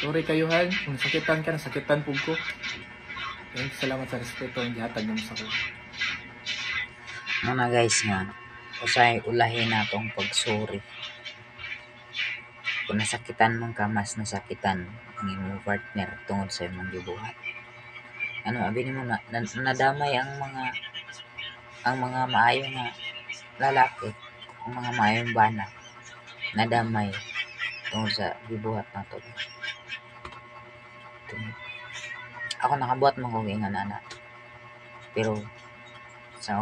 Sorry kayuhan, kung sakitan ka, nasakitan po ko. Salamat sa respeto ang gihatag mo sa ko. Muna guys nga, usay ulahin natong pagsuri. Kung nasakitan man ka, mas nasakitan ang imong partner tungod sa imong gibuhat. Ano, abi nimo nadamay ang mga maayo nga lalaki, ang mga maayong bana, nadamay tungod sa gibuhat nato. Ako nakabuhat man kog ingon ana. Pero sa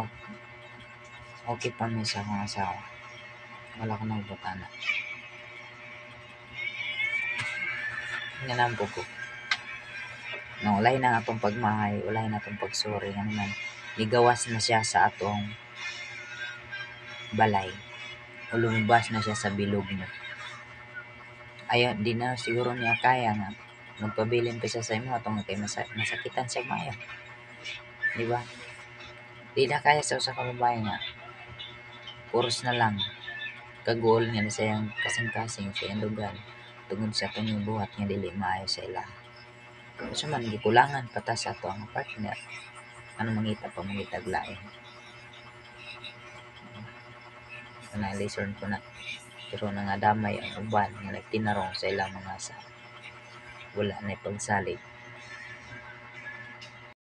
okay pa mi sa akong asawa. Wala ko nang butana. Ganun po ko. No, ulay na atong pagmahay, ulay na atong pagsuri nga naman. Ligawas na siya sa atong balay. O lumabas na siya sa bilog mo. Ayun, di na siguro niya kaya nga magpabilin pa siya sa imo atong kay masakitan siya maayo. Di ba? Di na kaya sa usa ka babae nga puros na lang kagol nga na siyang kasing-kasing sa iyang lugar tungod sa kanyang buhat nga dili maayo sa ila. So man gikulangan pata sa ato ang partner. Ano mangita pa mangitag lain. Na-lesson ko na. Pero nangadamay ang uban nga nagtinarong sa ilang mga asa. Wala na pagsalig.